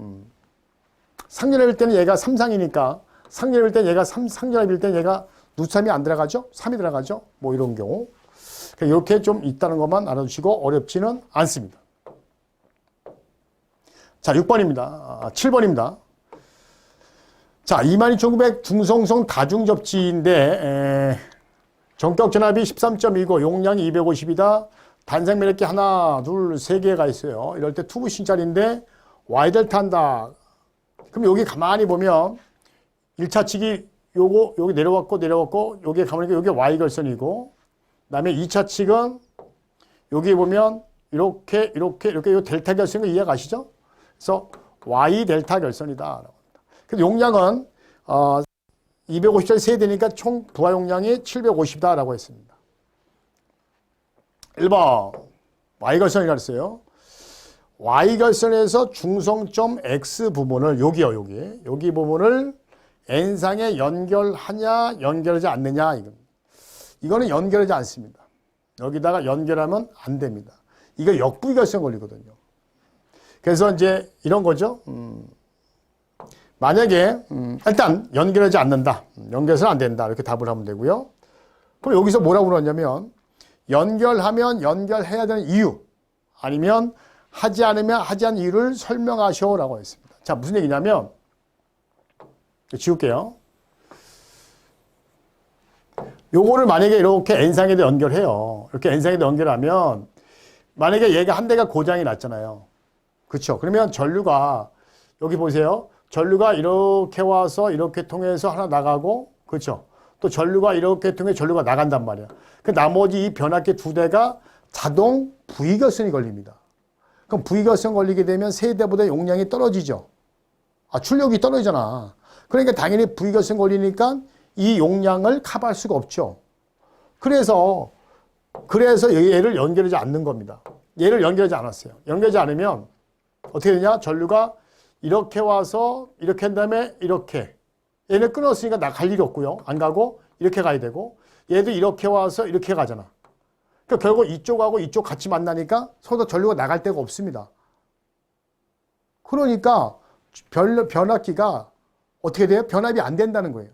[SPEAKER 1] 상전압일 때는 얘가 3상이니까 상전압일 때는 얘가 상전압일 때는 얘가 루트 3이 안 들어가죠? 3이 들어가죠? 뭐 이런 경우. 이렇게 좀 있다는 것만 알아두시고 어렵지는 않습니다. 자, 6번입니다. 7번입니다. 자, 22,900 중성성 다중접지인데 전격 전압이 13.2고 용량이 250이다. 단상 매력계 하나, 둘, 세 개가 있어요. 이럴 때 투부신짜리인데 Y델타 한다. 그럼 여기 가만히 보면 1차 측이 요거 여기 내려왔고 여기 가만히 여기 Y결선이고 그다음에 2차 측은 여기 보면 이렇게 요 델타 결선인 거 이해 가시죠? 그래서 Y 델타 결선이다. 그래서 용량은 250짜리 세대니까 총 부하 용량이 750이다라고 했습니다. 1번 Y결선이라고 했어요. Y결선에서 중성점 X 부분을 여기요. 여기 부분을 N상에 연결하냐 연결하지 않느냐 이거는 연결하지 않습니다. 여기다가 연결하면 안 됩니다. 이거 역부위결선 걸리거든요. 그래서 이제 이런 거죠. 만약에 일단 연결하지 않는다. 연결해서는 안 된다. 이렇게 답을 하면 되고요. 그럼 여기서 뭐라고 그러냐면 연결하면 연결해야 되는 이유 아니면 하지 않으면 하지 않은 이유를 설명하셔라고 했습니다. 자, 무슨 얘기냐면 지울게요. 요거를 만약에 이렇게 N상에도 연결해요. 이렇게 N상에도 연결하면 만약에 얘가 한 대가 고장이 났잖아요. 그렇죠? 그러면 전류가 여기 보세요. 전류가 이렇게 와서 이렇게 통해서 하나 나가고 그렇죠? 또 전류가 이렇게 통해 전류가 나간단 말이야. 그 나머지 이 변압기 두 대가 자동 부위결선이 걸립니다. 그럼 부위결선 걸리게 되면 세대보다 용량이 떨어지죠. 출력이 떨어지잖아. 그러니까 당연히 부위결선 걸리니까 이 용량을 커버할 수가 없죠. 그래서 얘를 연결하지 않는 겁니다. 얘를 연결하지 않았어요. 연결하지 않으면 어떻게 되냐? 전류가 이렇게 와서 이렇게 한 다음에 이렇게 얘는 끊었으니까 갈 일이 없고요. 안 가고 이렇게 가야 되고 얘도 이렇게 와서 이렇게 가잖아. 그러니까 결국 이쪽하고 이쪽 같이 만나니까 서로 전류가 나갈 데가 없습니다. 그러니까 변압기가 어떻게 돼요? 변압이 안 된다는 거예요.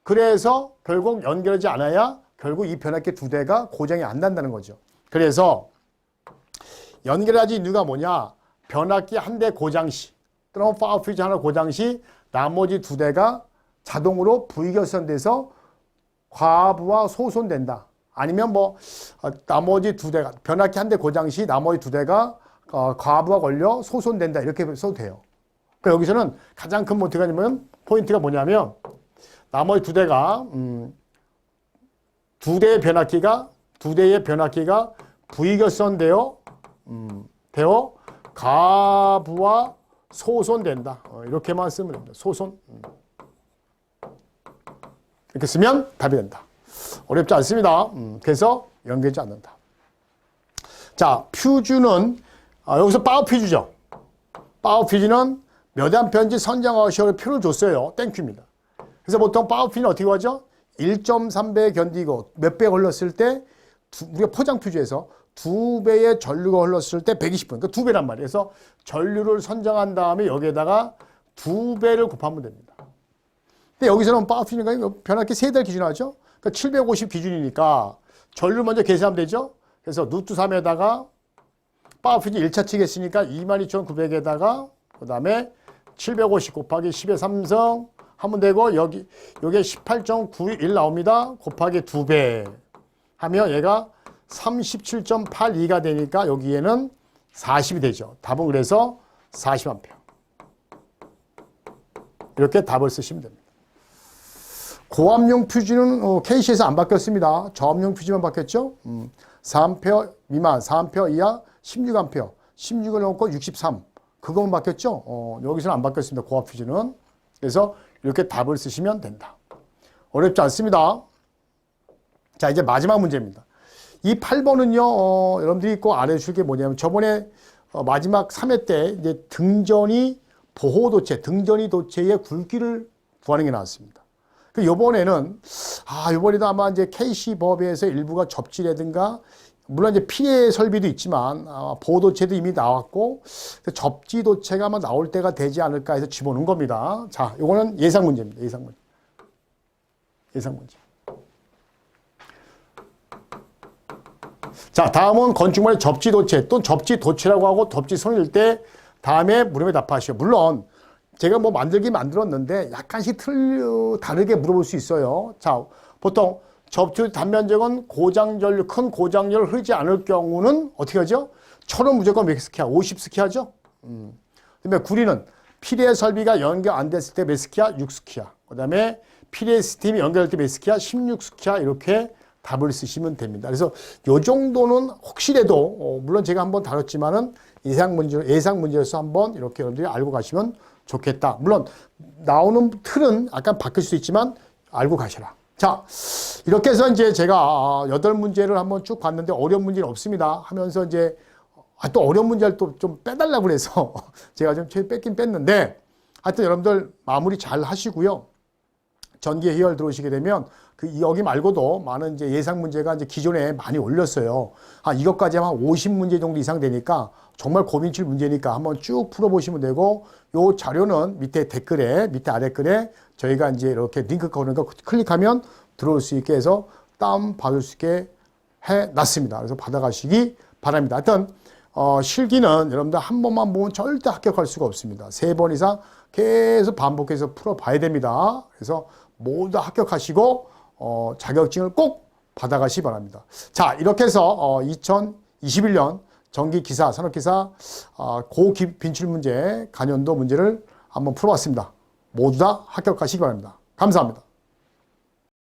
[SPEAKER 1] 그래서 결국 연결하지 않아야 결국 이 변압기 두 대가 고장이 안 난다는 거죠. 그래서 연결하지 이유가 뭐냐? 변압기 한 대 고장 시 또는 파워 퓨즈 하나 고장 시 나머지 두 대가 자동으로 부위결선돼서 과부하 소손된다. 아니면 나머지 두 대가 변압기 한 대 고장 시 나머지 두 대가 과부하 걸려 소손된다. 이렇게 써도 돼요. 그러니까 여기서는 가장 큰 포인트가 뭐냐면 나머지 두 대가 두 대의 변압기가 부위결선되어 과부하 소손된다. 이렇게만 쓰면 됩니다. 소손. 이렇게 쓰면 답이 된다. 어렵지 않습니다. 그래서 연결하지 않는다. 자, 퓨즈는 여기서 파워 퓨즈죠. 파워 퓨즈는 몇 암페어인지 선정하시오 표를 줬어요. 땡큐입니다. 그래서 보통 파워 퓨즈는 어떻게 하죠? 1.3배 견디고 몇 배 흘렀을 때 우리가 포장 퓨즈에서 2배의 전류가 흘렀을 때 120분. 그러니까 2배란 말이에요. 그래서 전류를 선정한 다음에 여기에다가 2배를 곱하면 됩니다. 근데 여기서는 파워 퓨즈니까 변압기 세대를 기준하죠. 그러니까 750 기준이니까 전류 먼저 계산하면 되죠. 그래서 루트 3에다가 파워 퓨즈 1차 측에 했으니까 22,900에다가 그 다음에 750 곱하기 10의 3성 하면 되고 여기에 18.921 나옵니다. 곱하기 2배 하면 얘가 37.82가 되니까 여기에는 40이 되죠. 답은 그래서 40A. 이렇게 답을 쓰시면 됩니다. 고압용 퓨즈는 KC에서 안 바뀌었습니다. 저압용 퓨즈만 바뀌었죠. 4A 미만, 4A 이하 16A, 16을 넘고 63. 그것만 바뀌었죠? 여기서는 안 바뀌었습니다. 고압 퓨즈는. 그래서 이렇게 답을 쓰시면 된다. 어렵지 않습니다. 자, 이제 마지막 문제입니다. 이 8번은요, 여러분들이 꼭 알아주실 게 뭐냐면, 저번에 마지막 3회 때 이제 등전이 보호도체, 등전이 도체의 굵기를 구하는 게 나왔습니다. 그 요번에는, 요번에도 아마 이제 KC법에서 일부가 접지라든가, 물론 이제 피해 설비도 있지만, 보호도체도 이미 나왔고, 접지도체가 아마 나올 때가 되지 않을까 해서 집어넣은 겁니다. 자, 요거는 예상 문제입니다. 예상 문제. 예상 문제. 자, 다음은 건축물의 접지도체, 또 접지도체라고 하고 접지선일 때 다음에 물음에 답하시오. 물론 제가 뭐 만들긴 만들었는데 약간씩 다르게 물어볼 수 있어요. 자, 보통 접지 단면적은 고장전류, 큰 고장전류를 흐르지 않을 경우는 어떻게 하죠? 철은 무조건 몇 스키야? 50스키 하죠? 그다음에 구리는 피레 설비가 연결 안 됐을 때 몇 스키야? 6스키야. 그다음에 피레 시스템이 연결될 때 몇 스키야? 16스키야. 이렇게 답을 쓰시면 됩니다. 그래서 요 정도는 혹시라도 물론 제가 한번 다뤘지만은 예상 문제에서 한번 이렇게 여러분들이 알고 가시면 좋겠다. 물론 나오는 틀은 약간 바뀔 수 있지만 알고 가셔라. 자, 이렇게 해서 이제 제가 8문제를 한번 쭉 봤는데 어려운 문제는 없습니다. 하면서 이제 또 어려운 문제를 또 좀 빼달라고 그래서 제가 좀 뺐긴 뺐는데 하여튼 여러분들 마무리 잘 하시고요. 전기 해열 들어오시게 되면 여기 말고도 많은 이제 예상 문제가 이제 기존에 많이 올렸어요. 이것까지 한 50문제 정도 이상 되니까 정말 고민칠 문제니까 한번 쭉 풀어보시면 되고, 요 자료는 밑에 아래 글에 저희가 이제 이렇게 링크 거는 거 클릭하면 들어올 수 있게 해서 다운 받을 수 있게 해 놨습니다. 그래서 받아가시기 바랍니다. 하여튼, 실기는 여러분들 한 번만 보면 절대 합격할 수가 없습니다. 3번 이상 계속 반복해서 풀어봐야 됩니다. 그래서 모두 합격하시고 자격증을 꼭 받아가시기 바랍니다. 자, 이렇게 해서 2021년 전기기사, 산업기사 고빈출 문제, 간연도 문제를 한번 풀어봤습니다. 모두 다 합격하시기 바랍니다. 감사합니다.